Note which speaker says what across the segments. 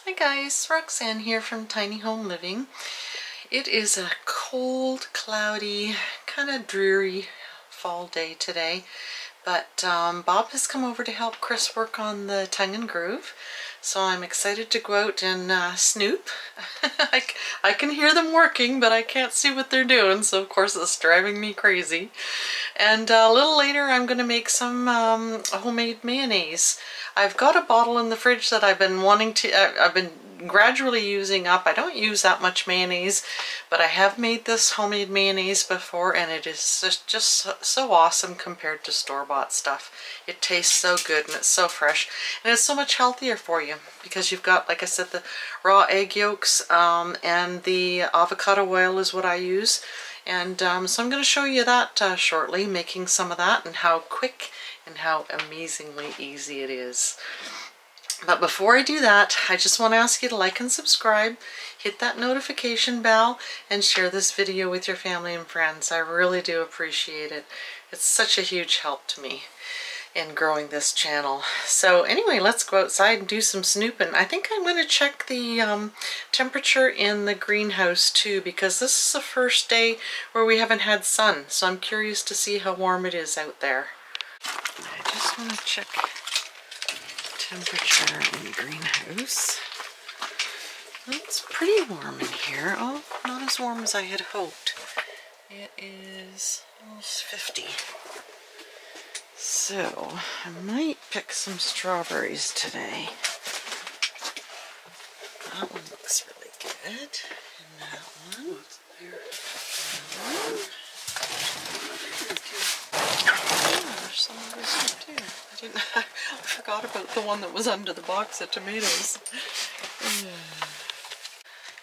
Speaker 1: Hi guys, Roxanne here from Tiny Home Living. It is a cold, cloudy, kind of dreary fall day today, but Bob has come over to help Chris work on the tongue and groove, so I'm excited to go out and snoop. I can hear them working, but I can't see what they're doing, so of course it's driving me crazy. And a little later I'm going to make some homemade mayonnaise. I've got a bottle in the fridge that I've been wanting to, I've been gradually using up. I don't use that much mayonnaise, but I have made this homemade mayonnaise before, and it is just so awesome compared to store-bought stuff. It tastes so good and it's so fresh, and it's so much healthier for you because you've got, like I said, the raw egg yolks and the avocado oil is what I use. And so I'm going to show you that shortly, making some of that and how quick and how amazingly easy it is. But before I do that, I just want to ask you to like and subscribe, hit that notification bell, and share this video with your family and friends. I really do appreciate it. It's such a huge help to me in growing this channel. So anyway, let's go outside and do some snooping. I think I'm going to check the temperature in the greenhouse too, because this is the first day where we haven't had sun, so I'm curious to see how warm it is out there. I just want to check temperature in the greenhouse. It's pretty warm in here. Oh, not as warm as I had hoped. It is almost 50. So, I might pick some strawberries today. That one looks really good. And that one. There's some of this too. I forgot about the one that was under the box of tomatoes.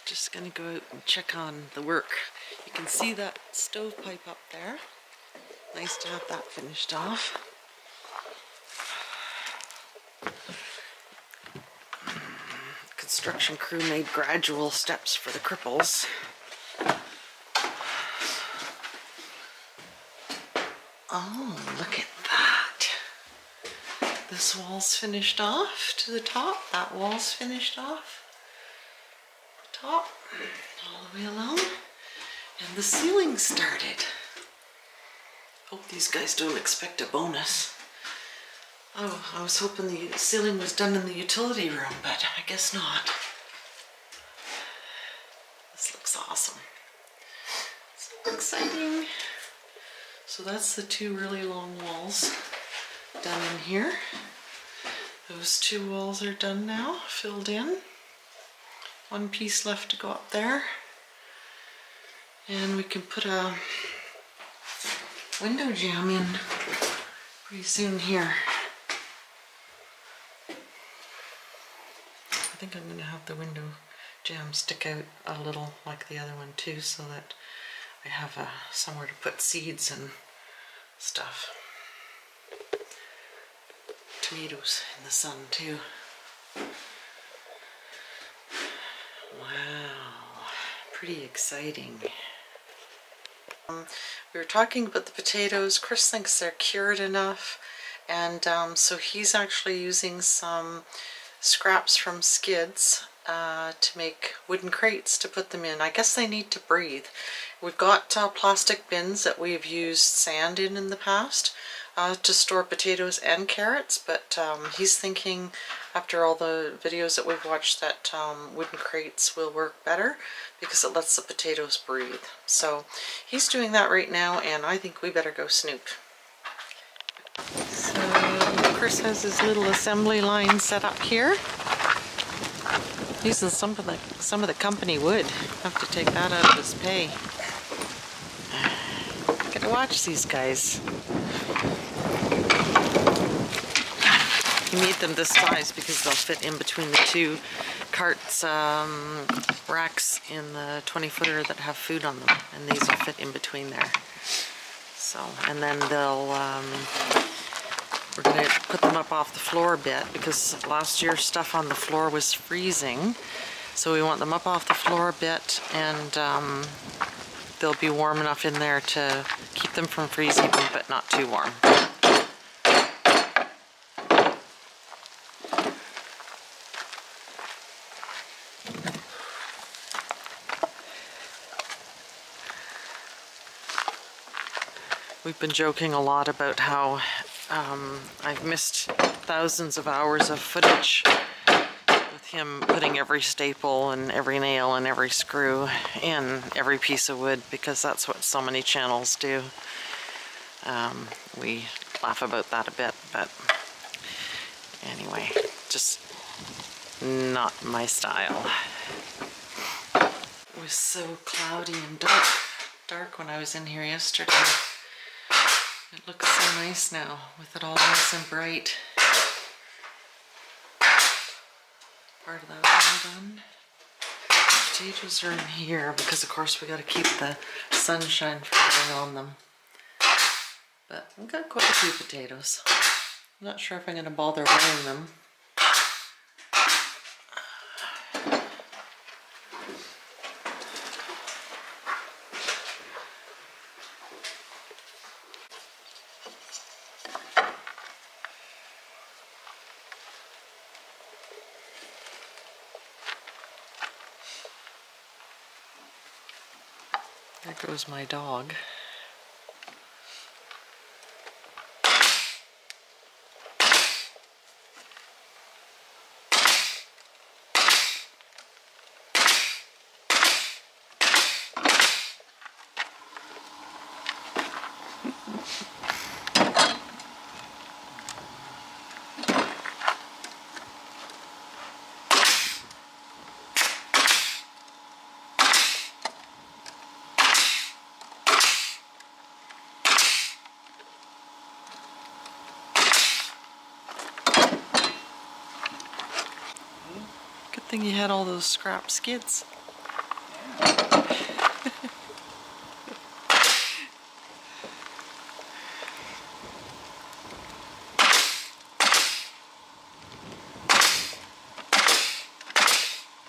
Speaker 1: Just gonna go out and check on the work. You can see that stovepipe up there. Nice to have that finished off. Construction crew made gradual steps for the cripples. Oh, look at that. This wall's finished off to the top. That wall's finished off. The top, all the way along. And the ceiling started. Hope these guys don't expect a bonus. Oh, I was hoping the ceiling was done in the utility room, but I guess not. This looks awesome. So exciting. So that's the two really long walls done in here. Those two walls are done now, filled in. One piece left to go up there. And we can put a window jamb in pretty soon here. I think I'm going to have the window jamb stick out a little like the other one too, so that I have somewhere to put seeds and stuff. Tomatoes in the sun too. Wow, pretty exciting. We were talking about the potatoes. Chris thinks they're cured enough, and so he's actually using some scraps from skids to make wooden crates to put them in. I guess they need to breathe. We've got plastic bins that we've used sand in the past to store potatoes and carrots, but he's thinking, after all the videos that we've watched, that wooden crates will work better because it lets the potatoes breathe. So he's doing that right now, and I think we better go snoop. So Chris has his little assembly line set up here. Using some of the company wood. Have to take that out of his pay. Gotta watch these guys. He made them this size because they'll fit in between the two carts racks in the 20-footer that have food on them, and these will fit in between there. So, and then they'll we're going to put them up off the floor a bit because last year stuff on the floor was freezing, so we want them up off the floor a bit, and they'll be warm enough in there to keep them from freezing, but not too warm. We've been joking a lot about how I've missed thousands of hours of footage with him putting every staple and every nail and every screw in every piece of wood, because that's what so many channels do. We laugh about that a bit, but anyway, just not my style. It was so cloudy and dark when I was in here yesterday. It looks so nice now with it all nice and bright. Part of that all done. Potatoes are in here because of course we got to keep the sunshine from getting on them. But I've got quite a few potatoes. I'm not sure if I'm going to bother weighing them. There goes my dog. Good thing you had all those scrap skids.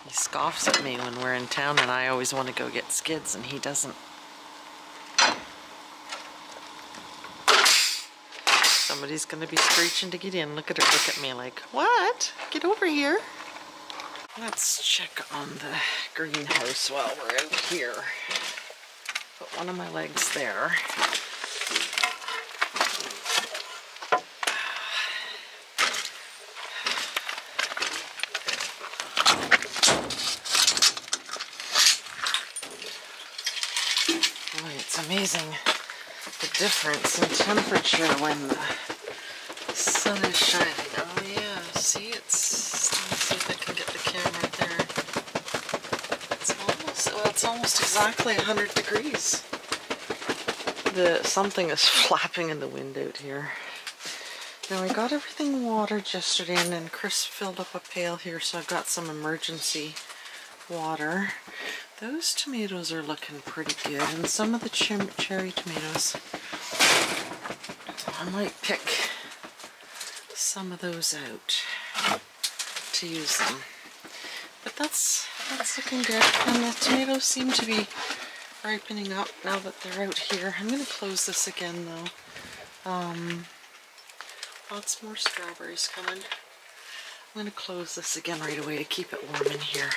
Speaker 1: He scoffs at me when we're in town and I always want to go get skids and he doesn't. Somebody's gonna be screeching to get in. Look at her look at me like, what? Get over here. Let's check on the greenhouse while we're out here. Put one of my legs there. Boy, it's amazing the difference in temperature when the sun is shining. Oh yeah, see, let's see if I can get the camera there. It's almost exactly 100 degrees. Something is flapping in the wind out here. Now I got everything watered yesterday and then Chris filled up a pail here, so I've got some emergency water. Those tomatoes are looking pretty good, and some of the cherry tomatoes. I might pick some of those out to use them. But that's looking good, and the tomatoes seem to be ripening up now that they're out here. I'm going to close this again though. Lots more strawberries coming. I'm going to close this again right away to keep it warm in here.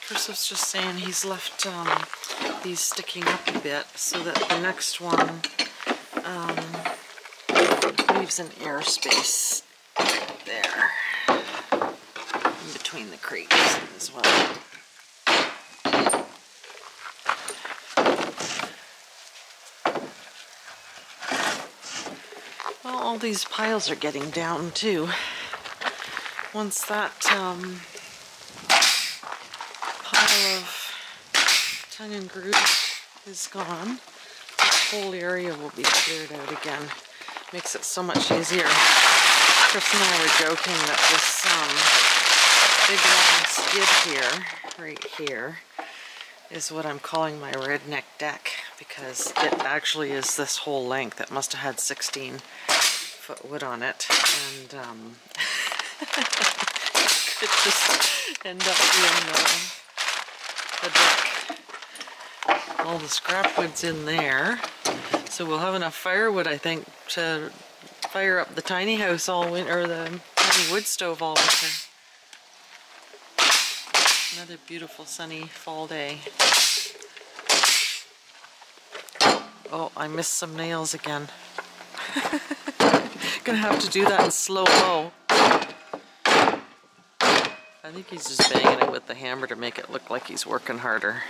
Speaker 1: Chris was just saying he's left these sticking up a bit so that the next one leaves an airspace there in between the crates as well. Well, all these piles are getting down too. Once that pile of tongue and groove is gone, this whole area will be cleared out again. Makes it so much easier. Chris and I were joking that this big long skid here, right here, is what I'm calling my redneck deck, because it actually is this whole length. It must have had 16-foot wood on it, and it just end up being the deck. All the scrap wood's in there, so we'll have enough firewood, I think, to fire up the tiny house all winter, or the tiny wood stove all winter. Another beautiful sunny fall day. Oh, I missed some nails again. Gonna have to do that in slow-mo. I think he's just banging it with the hammer to make it look like he's working harder.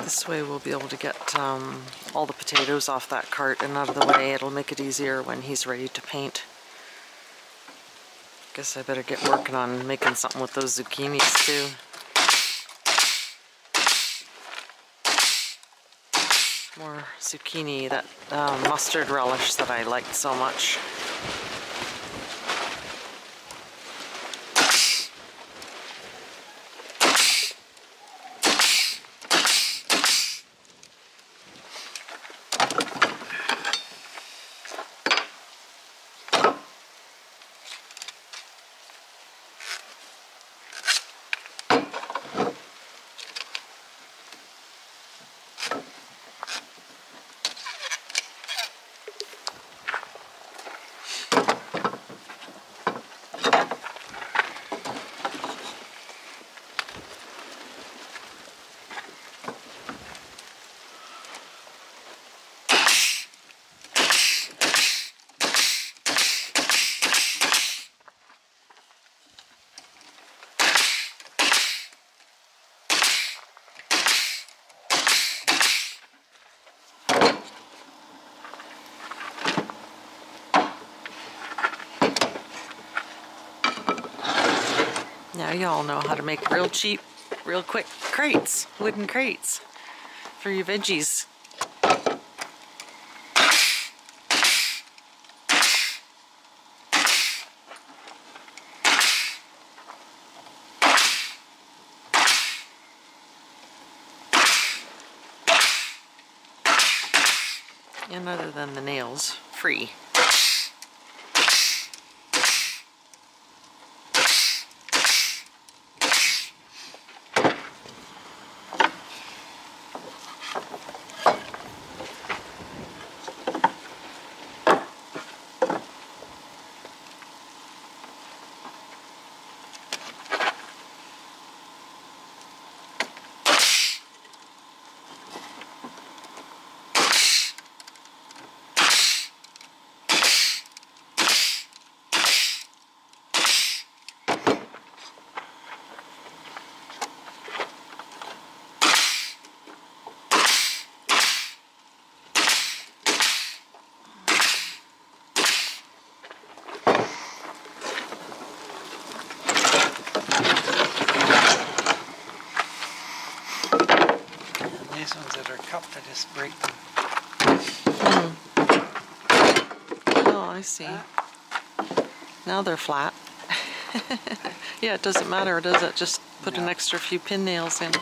Speaker 1: This way we'll be able to get all the potatoes off that cart and out of the way. It'll make it easier when he's ready to paint. Guess I better get working on making something with those zucchinis too. More zucchini, that mustard relish that I liked so much. Now y'all know how to make real cheap, real quick crates, wooden crates for your veggies. And other than the nails, free.
Speaker 2: These ones that are cupped, I just break them.
Speaker 1: Oh, I see. Now they're flat. Yeah, it doesn't matter, does it? Just put an extra few pin nails in.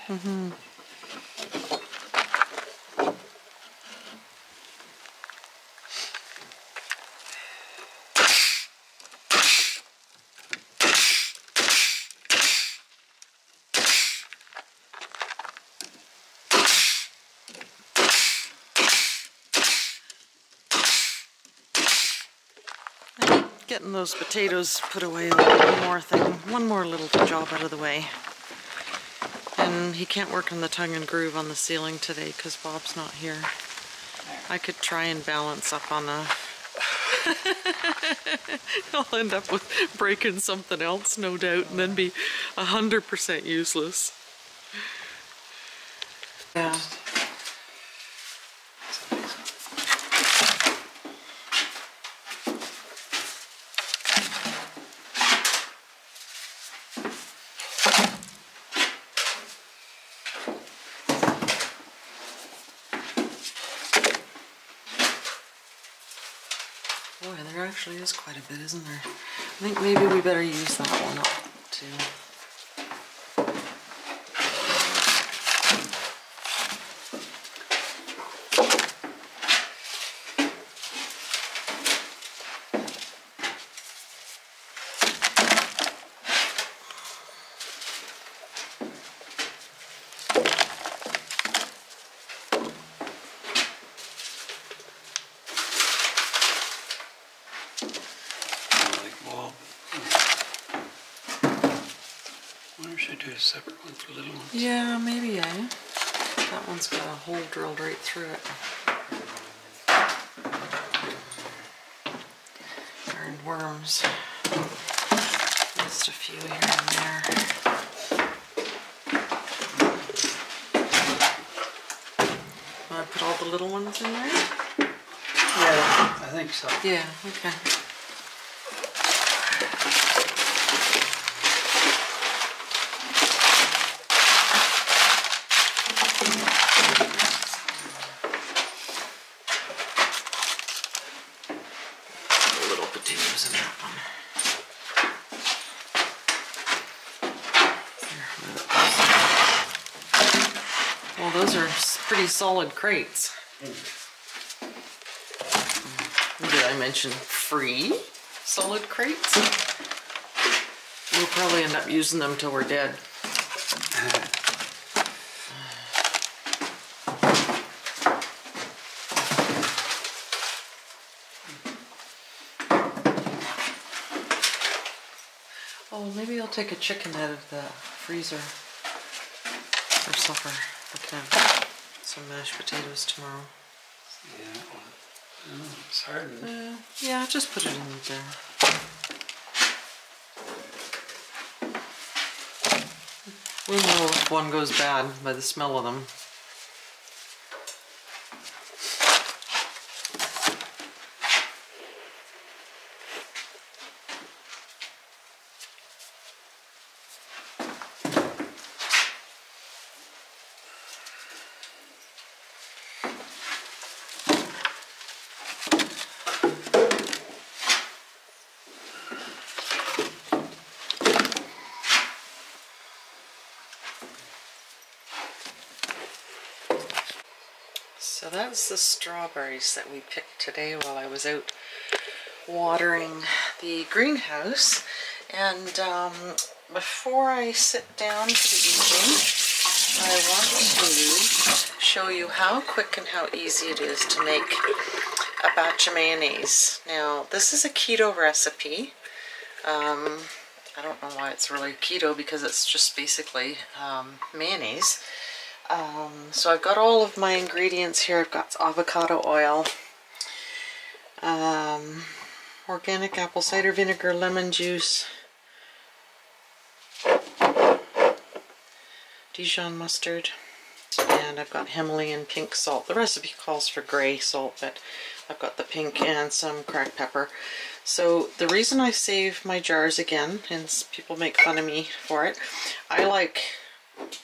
Speaker 1: Mm-hmm. Getting those potatoes put away, one more little job out of the way. And and he can't work on the tongue and groove on the ceiling today because Bob's not here. I could try and balance up on a... I'll end up with breaking something else, no doubt, and then be 100% useless. Yeah. Boy, there actually is quite a bit, isn't there? I think maybe we better use that one up too.
Speaker 2: Do a separate one for little ones.
Speaker 1: Yeah, maybe, eh? That one's got a hole drilled right through it. Darn worms. Just a few here and there. Want to put all the little ones in there?
Speaker 2: Yeah, I think so.
Speaker 1: Yeah, okay. Well, those are pretty solid crates. Did I mention free solid crates? We'll probably end up using them till we're dead. Oh, maybe I'll take a chicken out of the freezer for supper. Okay. Some mashed potatoes tomorrow.
Speaker 2: Yeah, well, it's hard.
Speaker 1: Yeah, just put it in there. We'll know if one goes bad by the smell of them. So that's the strawberries that we picked today while I was out watering the greenhouse. And before I sit down for the evening, I want to show you how quick and how easy it is to make a batch of mayonnaise. Now, this is a keto recipe. I don't know why it's really keto, because it's just basically mayonnaise. So I've got all of my ingredients here. I've got avocado oil, organic apple cider vinegar, lemon juice, Dijon mustard, and I've got Himalayan pink salt. The recipe calls for gray salt, but I've got the pink and some cracked pepper. So the reason I save my jars again, and people make fun of me for it, I like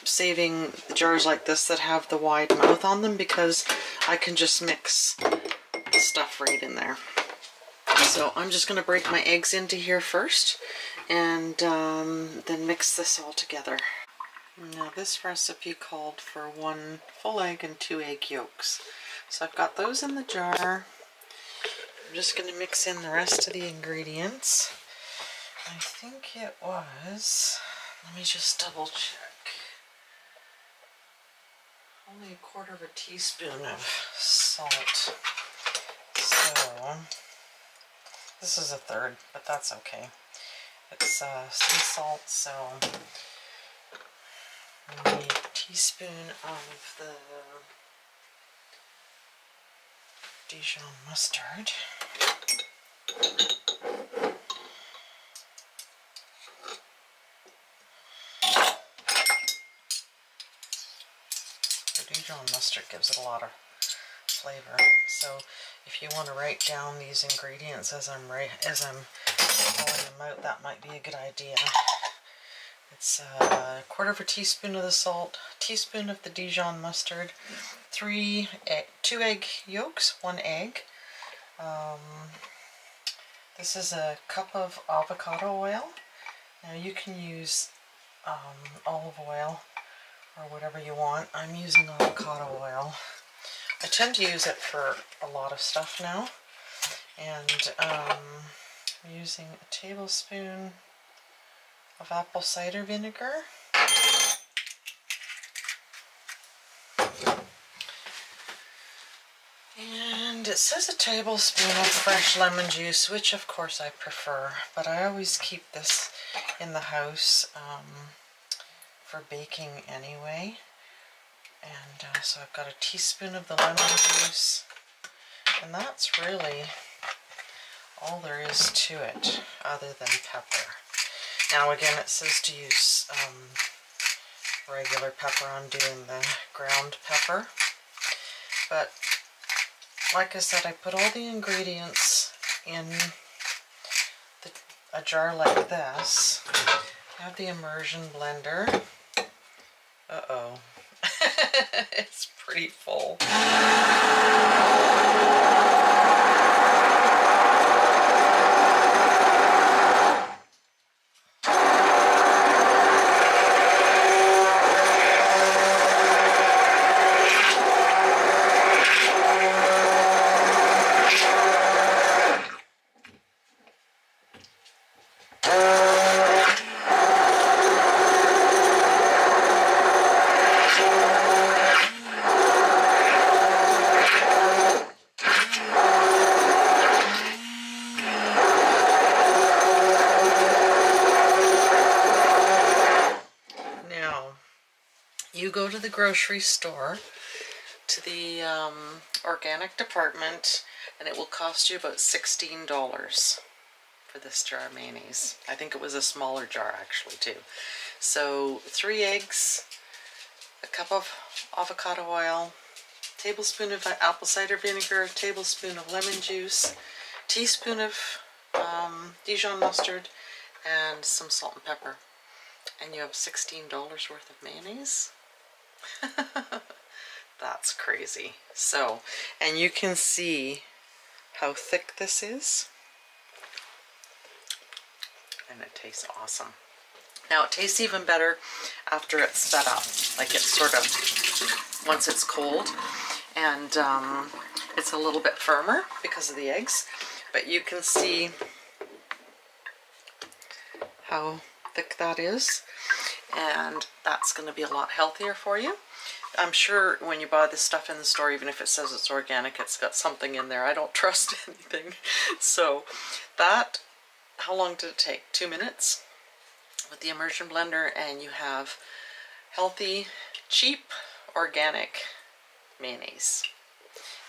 Speaker 1: saving jars like this that have the wide mouth on them, because I can just mix the stuff right in there. So I'm just going to break my eggs into here first, and then mix this all together. Now this recipe called for 1 full egg and 2 egg yolks. So I've got those in the jar. I'm just going to mix in the rest of the ingredients. I think it was, let me just double check. Only 1/4 teaspoon of salt. So, this is 1/3, but that's okay. It's sea salt, so we need teaspoon of the Dijon mustard. The Dijon mustard gives it a lot of flavor. So if you want to write down these ingredients as I'm calling them out, that might be a good idea. It's a quarter of a teaspoon of the salt, teaspoon of the Dijon mustard, 2 egg yolks, 1 egg. This is a cup of avocado oil. Now you can use olive oil or whatever you want. I'm using avocado oil. I tend to use it for a lot of stuff now. And I'm using a tablespoon of apple cider vinegar. And it says a tablespoon of fresh lemon juice, which of course I prefer, but I always keep this in the house for baking anyway. And so I've got a teaspoon of the lemon juice, and that's really all there is to it other than pepper. Now again, it says to use regular pepper. I'm doing the ground pepper, but like I said, I put all the ingredients in a jar like this. I have the immersion blender. Uh-oh. It's pretty full. You go to the grocery store, to the organic department, and it will cost you about $16 for this jar of mayonnaise. I think it was a smaller jar actually too. So 3 eggs, a cup of avocado oil, tablespoon of apple cider vinegar, tablespoon of lemon juice, teaspoon of Dijon mustard, and some salt and pepper. And you have $16 worth of mayonnaise. That's crazy. So, and you can see how thick this is, and it tastes awesome. Now it tastes even better after it's set up, like it's sort of, once it's cold, and it's a little bit firmer because of the eggs, but you can see how thick that is. And that's going to be a lot healthier for you. I'm sure when you buy this stuff in the store, even if it says it's organic, it's got something in there. I don't trust anything. So that, how long did it take? 2 minutes with the immersion blender, and you have healthy, cheap, organic mayonnaise.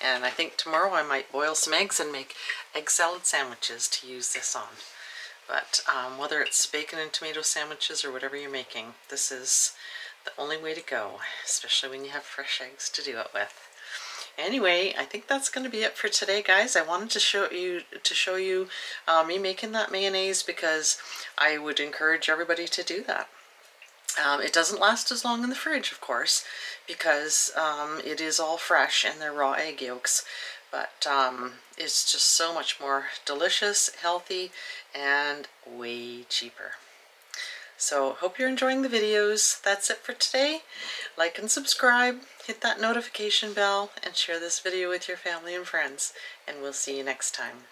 Speaker 1: And I think tomorrow I might boil some eggs and make egg salad sandwiches to use this on. But whether it's bacon and tomato sandwiches or whatever you're making, this is the only way to go, especially when you have fresh eggs to do it with. Anyway, I think that's going to be it for today, guys. I wanted to show you me making that mayonnaise because I would encourage everybody to do that. It doesn't last as long in the fridge, of course, because it is all fresh and they're raw egg yolks. But it's just so much more delicious, healthy, and way cheaper. So hope you're enjoying the videos. That's it for today. Like and subscribe, hit that notification bell, and share this video with your family and friends. And we'll see you next time.